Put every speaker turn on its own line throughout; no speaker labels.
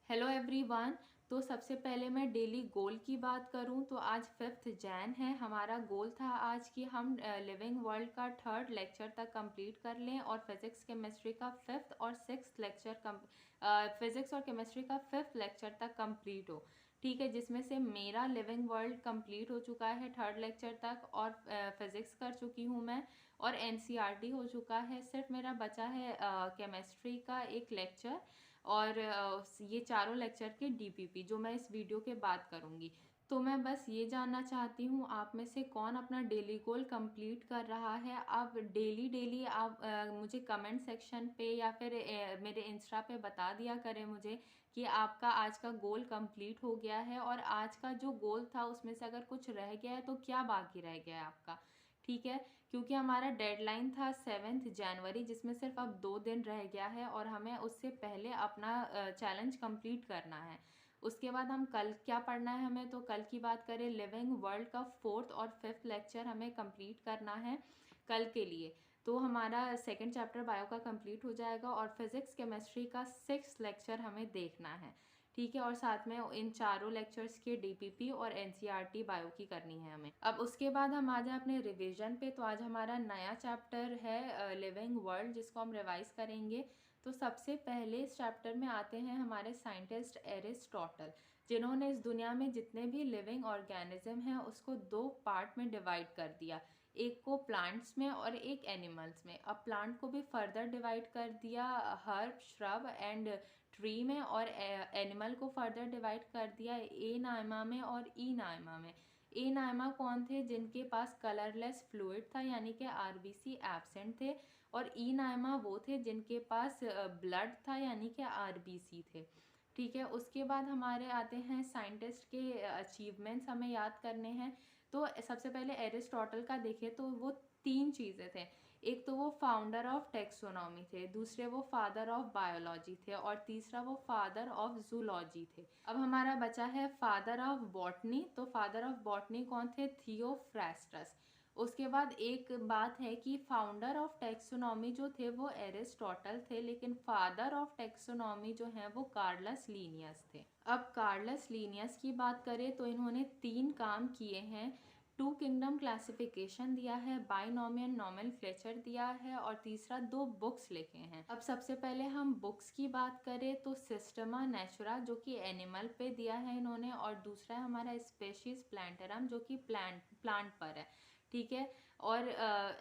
Hello everyone. तो सबसे पहले मैं डेली गोल की बात करूं तो आज 5 जैन है। हमारा गोल था आज कि हम लिविंग वर्ल्ड का 3rd लेक्चर तक कंप्लीट कर लें और फिजिक्स केमिस्ट्री का 5th और 6th लेक्चर फिजिक्स और केमिस्ट्री का 5th लेक्चर तक कंप्लीट हो। ठीक है, जिसमें से मेरा लिविंग वर्ल्ड कंप्लीट हो चुका है 3rd लेक्चर तक और फिजिक्स कर चुकी हूँ मैं और एनसीईआरटी हो चुका है। सिर्फ मेरा बचा है केमिस्ट्री का एक लेक्चर और ये चारों लेक्चर के डीपीपी जो मैं इस वीडियो के बाद करूँगी। तो मैं बस ये जानना चाहती हूँ आप में से कौन अपना डेली गोल कंप्लीट कर रहा है। आप डेली डेली आप मुझे कमेंट सेक्शन पे या फिर मेरे इंस्टा पे बता दिया करें मुझे कि आपका आज का गोल कंप्लीट हो गया है और आज का जो गोल था उसमें से अगर कुछ रह गया है तो क्या बाकी रह गया है आपका। ठीक है, क्योंकि हमारा डेडलाइन था 7 जनवरी जिसमें सिर्फ अब 2 दिन रह गया है और हमें उससे पहले अपना चैलेंज कंप्लीट करना है। उसके बाद हम कल क्या पढ़ना है हमें, तो कल की बात करें लिविंग वर्ल्ड का 4th और 5th लेक्चर हमें कंप्लीट करना है कल के लिए। तो हमारा 2nd चैप्टर बायो का कंप्लीट हो जाएगा और फिजिक्स केमिस्ट्री का 6th लेक्चर हमें देखना है। ठीक है, और साथ में इन चारों लेक्चर्स के डीपीपी और एनसीईआरटी बायो की करनी है हमें। अब उसके बाद हम आ जाए अपने रिवीजन पे। तो आज हमारा नया चैप्टर है लिविंग वर्ल्ड जिसको हम रिवाइज करेंगे। तो सबसे पहले इस चैप्टर में आते हैं हमारे साइंटिस्ट एरिस्टोटल, जिन्होंने इस दुनिया में जितने भी लिविंग ऑर्गेनिज्म हैं उसको 2 पार्ट में डिवाइड कर दिया, एक को प्लांट्स में और एक एनिमल्स में। अब प्लांट को भी फर्दर डिवाइड कर दिया हर्ब, श्रब एंड ट्री में, और एनिमल को फर्दर डिवाइड कर दिया ए नाइमा में और ई नाइमा में। ए नाइमा कौन थे, जिनके पास कलरलेस फ्लूइड था यानी कि आरबीसी एब्सेंट थे, और ई नाइमा वो थे जिनके पास ब्लड था यानी कि आरबीसी थे। ठीक है, उसके बाद हमारे आते हैं साइंटिस्ट के अचीवमेंट्स हमें याद करने हैं। तो सबसे पहले एरिस्टोटल का देखें तो वो 3 चीज़ें थे। एक तो वो फाउंडर ऑफ टेक्सोनॉमी थे, दूसरे वो फादर ऑफ बायोलॉजी थे और तीसरा वो फादर ऑफ जूलॉजी थे। अब हमारा बचा है फादर ऑफ बॉटनी। तो फादर ऑफ बॉटनी कौन थे, थियोफ्रास्टस। उसके बाद एक बात है कि फाउंडर ऑफ टेक्सोनॉमी जो थे वो एरिस्टोटल थे, लेकिन फादर ऑफ टेक्सोनॉमी जो है वो कार्लस लीनियस थे। अब कार्लस लीनियस की बात करें तो इन्होंने 3 काम किए हैं। 2 किंगडम क्लासिफिकेशन दिया है, बाइनोमियल नोमेनक्लेचर दिया है और तीसरा 2 बुक्स लिखे हैं। अब सबसे पहले हम बुक्स की बात करें तो सिस्टमा नेचुरा जो कि एनिमल पे दिया है इन्होंने, और दूसरा है हमारा स्पेशीज प्लांटरम जो कि प्लांट पर है। ठीक है, और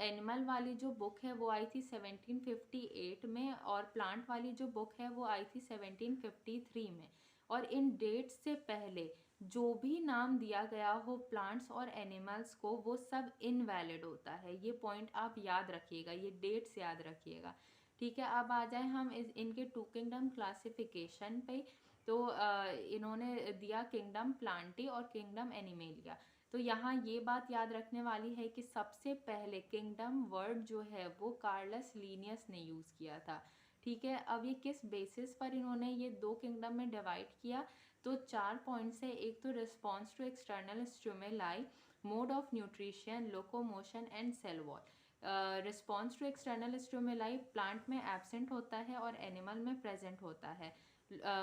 एनिमल वाली जो बुक है वो आई थी 1758 में और प्लांट वाली जो बुक है वो आई थी 1753 में। और इन डेट्स से पहले जो भी नाम दिया गया हो प्लांट्स और एनिमल्स को वो सब इनवैलिड होता है। ये पॉइंट आप याद रखिएगा, ये डेट्स याद रखिएगा। ठीक है, अब आ जाए हम इनके 2 किंगडम क्लासिफिकेशन पे। तो इन्होंने दिया किंगडम प्लांटी और किंगडम एनिमेलिया। तो यहाँ ये बात याद रखने वाली है कि सबसे पहले किंगडम वर्ड जो है वो कार्लस लीनियस ने यूज़ किया था। ठीक है, अब ये किस बेसिस पर इन्होंने ये 2 किंगडम में डिवाइड किया, तो 4 पॉइंट्स है। एक तो response to external stimuli, mode of nutrition, locomotion and cell wall. Response to external stimuli plant में एब्सेंट होता है और एनिमल में प्रेजेंट होता है।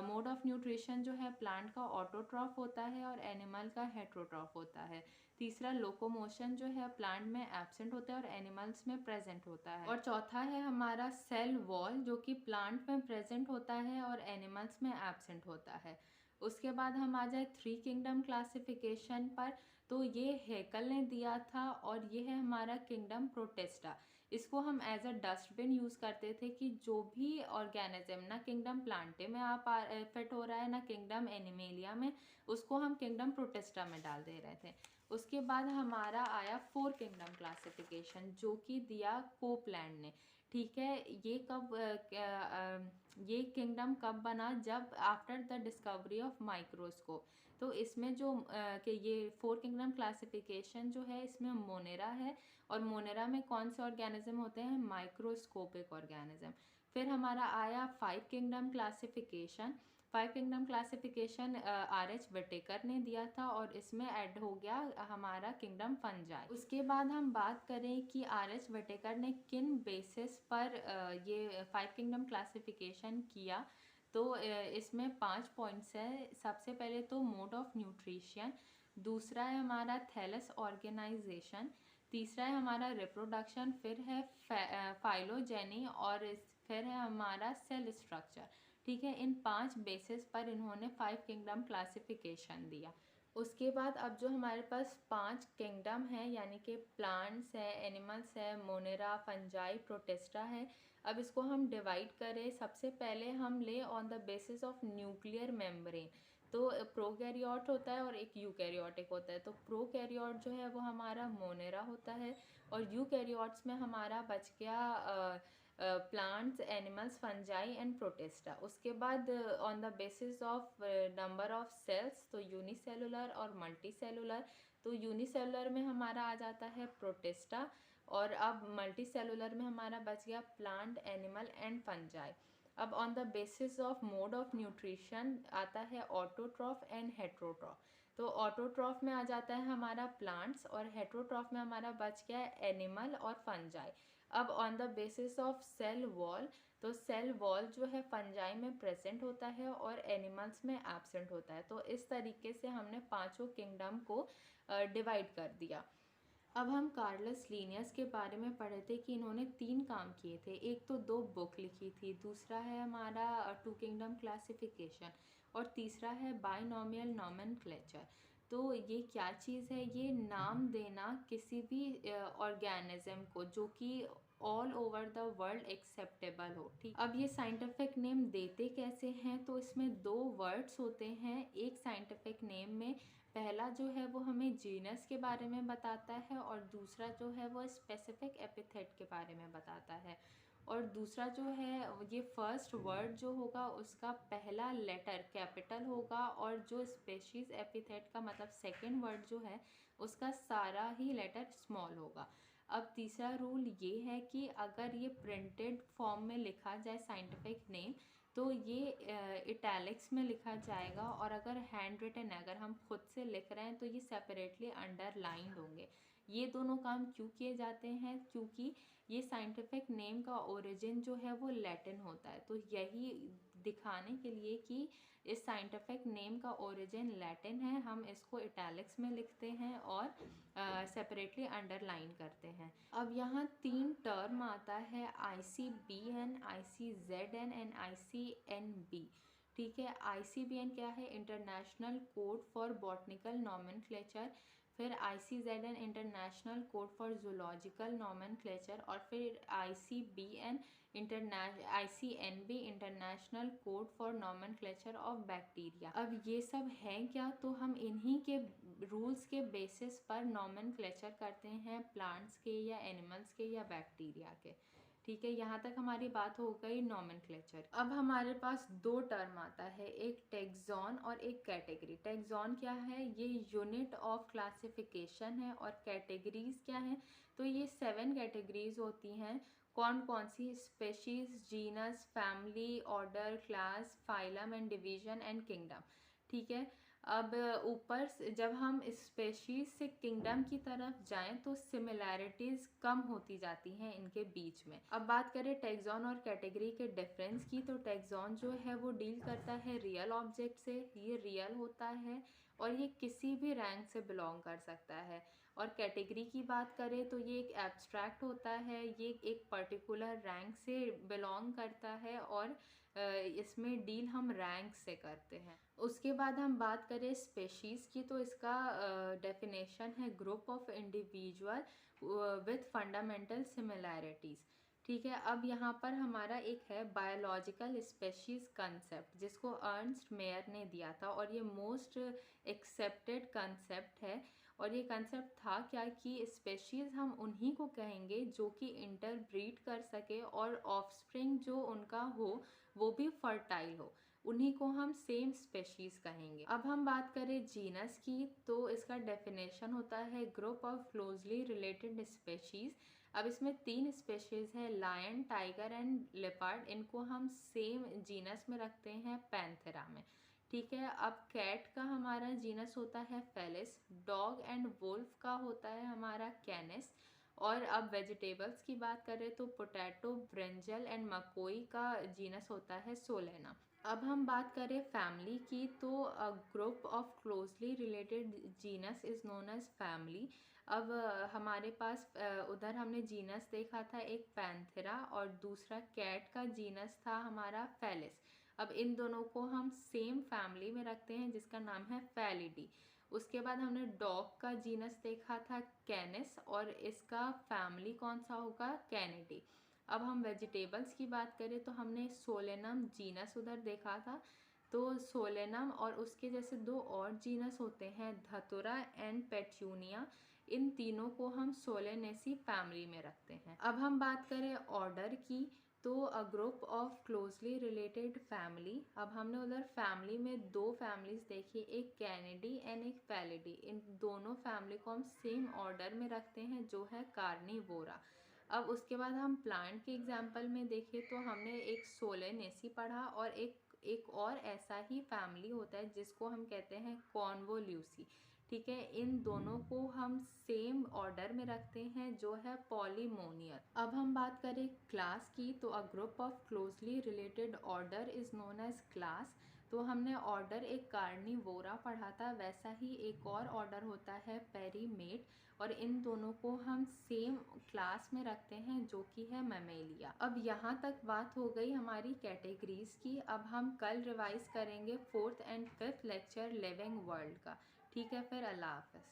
मोड ऑफ न्यूट्रिशन जो है प्लांट का ऑटोट्रॉफ होता है और एनिमल का हेट्रोट्रॉफ होता है। तीसरा लोकोमोशन जो है प्लांट में एब्सेंट होता है और एनिमल्स में प्रेजेंट होता है। और चौथा है हमारा सेल वॉल जो कि प्लांट में प्रेजेंट होता है और एनिमल्स में एब्सेंट होता है। उसके बाद हम आ जाए 3 किंगडम क्लासिफिकेशन पर। तो ये हेकल ने दिया था और ये है हमारा किंगडम प्रोटेस्टा। इसको हम एज अ डस्टबिन यूज़ करते थे कि जो भी ऑर्गेनिज्म ना किंगडम प्लांटे में आप फिट हो रहा है ना किंगडम एनिमेलिया में, उसको हम किंगडम प्रोटेस्टा में डाल दे रहे थे। उसके बाद हमारा आया 4 किंगडम क्लासिफिकेशन जो कि दिया कोपलैंड ने। ठीक है, ये किंगडम कब बना, जब after the discovery of microscope. तो इसमें जो कि ये 4 किंगडम क्लासिफिकेशन जो है इसमें मोनेरा है, और मोनेरा में कौन से ऑर्गेनिज्म होते हैं, माइक्रोस्कोपिक ऑर्गेनिज्म। फिर हमारा आया 5 kingdom classification. 5 kingdom classification R H Whittaker ने दिया था और इसमें ऐड हो गया हमारा किंगडम फंजाई। उसके बाद हम बात करें कि आर एच विटेकर ने किन बेसिस पर ये 5 किंगडम क्लासिफिकेशन किया, तो इसमें 5 पॉइंट्स है। सबसे पहले तो मोड ऑफ न्यूट्रिशन, दूसरा है हमारा थैलस ऑर्गेनाइजेशन, तीसरा है हमारा रिप्रोडक्शन, फिर है फाइलोजेनी और फिर है हमारा सेल स्ट्रक्चर। ठीक है, इन 5 बेसिस पर इन्होंने 5 किंगडम क्लासिफिकेशन दिया। उसके बाद अब जो हमारे पास 5 किंगडम है यानी कि प्लांट्स है, एनिमल्स है, मोनेरा, फंजाई, प्रोटिस्टा है। अब इसको हम डिवाइड करें, सबसे पहले हम ले on the basis of nuclear membrane. तो प्रोकैरियोट होता है और एक यूकैरियोटिक होता है। तो प्रोकैरियोट जो है वो हमारा मोनेरा होता है और यूकैरियोट्स में हमारा बच गया plants, animals, fungi and protista. उसके बाद on the basis of number of cells, तो यूनिसेलुलर और मल्टी सेलुलर। तो यूनिसेलुलर में हमारा आ जाता है प्रोटिस्टा और अब मल्टी सेलुलर में हमारा बच गया प्लांट, एनिमल एंड फंजाई। अब on the basis of mode of nutrition आता है ऑटोट्रॉफ एंड हेट्रोट्रॉफ। तो ऑटोट्रॉफ में आ जाता है हमारा प्लांट्स और हेट्रोट्रॉफ में हमारा बच गया एनिमल और फंजाई। अब on the basis of cell wall, तो सेल वॉल जो है फंजाई में प्रेजेंट होता है और एनिमल्स में एब्सेंट होता है। तो इस तरीके से हमने पांचों किंगडम को डिवाइड कर दिया। अब हम कार्लस लिनियस के बारे में पढ़े थे कि इन्होंने 3 काम किए थे। एक तो 2 बुक लिखी थी, दूसरा है हमारा 2 किंगडम क्लासिफिकेशन और तीसरा है बाइनोमियल नोमेनक्लेचर। तो ये क्या चीज़ है? ये नाम देना किसी भी ऑर्गेनिज्म को जो कि all over the world acceptable हो। ठीक, अब ये साइंटिफिक नेम देते कैसे हैं? तो इसमें 2 वर्ड्स होते हैं एक साइंटिफिक नेम में। पहला जो है वो हमें जीनस के बारे में बताता है और दूसरा जो है वो स्पेसिफिक एपिथेट के बारे में बताता है। और दूसरा जो है ये फर्स्ट वर्ड जो होगा उसका पहला लेटर कैपिटल होगा और जो स्पेशीज एपिथेट का मतलब सेकंड वर्ड जो है उसका सारा ही लेटर स्मॉल होगा। अब तीसरा रूल ये है कि अगर ये प्रिंटेड फॉर्म में लिखा जाए साइंटिफिक नेम तो ये इटैलिक्स में लिखा जाएगा और अगर हैंड रिटन है, अगर हम खुद से लिख रहे हैं तो ये सेपरेटली अंडरलाइंड होंगे। ये दोनों काम क्यों किए जाते हैं? क्योंकि ये साइंटिफिक नेम का ओरिजिन जो है वो लैटिन होता है। तो यही दिखाने के लिए कि इस साइंटिफिक नेम का ओरिजिन लैटिन है, हम इसको इटैलिक्स में लिखते हैं और सेपरेटली अंडरलाइन करते हैं। अब यहाँ 3 टर्म आता है ICBN, ICZN एंड ICNB। ठीक है, ICBN क्या है? International code for botanical nomenclature, फिर ICZN international code for zoological nomenclature और फिर ICBN ICNB international code for nomenclature of bacteria. अब ये सब हैं क्या? तो हम इन्हीं के रूल्स के बेसिस पर नॉमेनक्लेचर करते हैं प्लांट्स के या एनिमल्स के या बैक्टीरिया के। ठीक है, यहाँ तक हमारी बात हो गई नॉमेनक्लेचर। अब हमारे पास 2 टर्म आता है, एक टैक्सॉन और एक कैटेगरी। टैक्सॉन क्या है? ये यूनिट ऑफ क्लासिफिकेशन है और कैटेगरीज क्या है? तो ये 7 कैटेगरीज होती हैं। कौन कौन सी? Species, genus, family, order, class, phylum and division and kingdom. ठीक है, अब ऊपर जब हम स्पेशीज से किंगडम की तरफ जाएं तो सिमिलैरिटीज कम होती जाती हैं इनके बीच में। अब बात करें टैक्सॉन और कैटेगरी के डिफरेंस की, तो टैक्सॉन जो है वो डील करता है रियल ऑब्जेक्ट से, ये रियल होता है और ये किसी भी रैंक से बिलोंग कर सकता है। और कैटेगरी की बात करें तो ये एक एब्स्ट्रैक्ट होता है, ये एक पर्टिकुलर रैंक से बिलोंग करता है और इसमें डील हम रैंक से करते हैं। उसके बाद हम बात करें स्पेशीज़ की, तो इसका डेफिनेशन है group of individual with fundamental similarities. ठीक है, अब यहाँ पर हमारा एक है बायोलॉजिकल स्पेशीज़ कंसेप्ट जिसको अर्नस्ट मेयर ने दिया था और ये मोस्ट एक्सेप्टेड कंसेप्ट है। और ये कंसेप्ट था क्या कि स्पेशीज़ हम उन्हीं को कहेंगे जो कि इंटरब्रीड कर सके और ऑफस्प्रिंग जो उनका हो वो भी फर्टाइल हो, उन्हीं को हम सेम स्पेशीज़ कहेंगे। अब हम बात करें जीनस की, तो इसका डेफिनेशन होता है group of closely related species. अब इसमें 3 स्पेशीज़ है, लायन, टाइगर एंड लेपर्ड, इनको हम सेम जीनस में रखते हैं पैंथेरा में। ठीक है, अब कैट का हमारा जीनस होता है फेलिस, डॉग एंड वुल्फ का होता है हमारा कैनिस। और अब वेजिटेबल्स की बात करें तो पोटैटो, ब्रिंजल एंड मकोई का जीनस होता है सोलेना। अब हम बात करें फैमिली की, तो a group of closely related genus is known as family. अब हमारे पास उधर हमने जीनस देखा था एक पैंथेरा, और दूसरा कैट का जीनस था हमारा फेलिस। अब इन दोनों को हम सेम फैमिली में रखते हैं जिसका नाम है फेलिडी। उसके बाद हमने डॉग का जीनस देखा था कैनिस, और इसका फैमिली कौन सा होगा, कैनिडी। अब हम वेजिटेबल्स की बात करें तो हमने सोलेनम जीनस उधर देखा था। तो सोलेनम और उसके जैसे दो और जीनस होते हैं धतुरा एंड पेट्यूनिया, इन तीनों को हम सोलेनेसी फैमिली में रखते हैं। अब हम बात करें ऑर्डर की, तो a group of closely related family. अब हमने उधर फैमिली में दो फैमिलीज देखी, एक कैनिडी एंड एक पैलिडी। इन दोनों फैमिली को हम सेम ऑर्डर में रखते हैं जो है कार्निवोरा। अब उसके बाद हम प्लांट के एग्जाम्पल में देखें तो हमने एक सोलेनेसी पढ़ा, और एक और ऐसा ही फैमिली होता है जिसको हम कहते हैं कॉन्वोल्यूसी। ठीक है, इन दोनों को हम सेम ऑर्डर में रखते हैं जो है पॉलीमोनियल। अब हम बात करें क्लास की, तो a group of closely related order is known as class. तो हमने ऑर्डर एक कार्निवोरा पढ़ा था, वैसा ही एक और ऑर्डर होता है पेरीमेट, और इन दोनों को हम सेम क्लास में रखते हैं जो कि है मैमेलिया। अब यहाँ तक बात हो गई हमारी कैटेगरीज की। अब हम कल रिवाइज करेंगे 4th and 5th lecture living world का। ठीक है, फिर अल्लाह हाफ़िज़।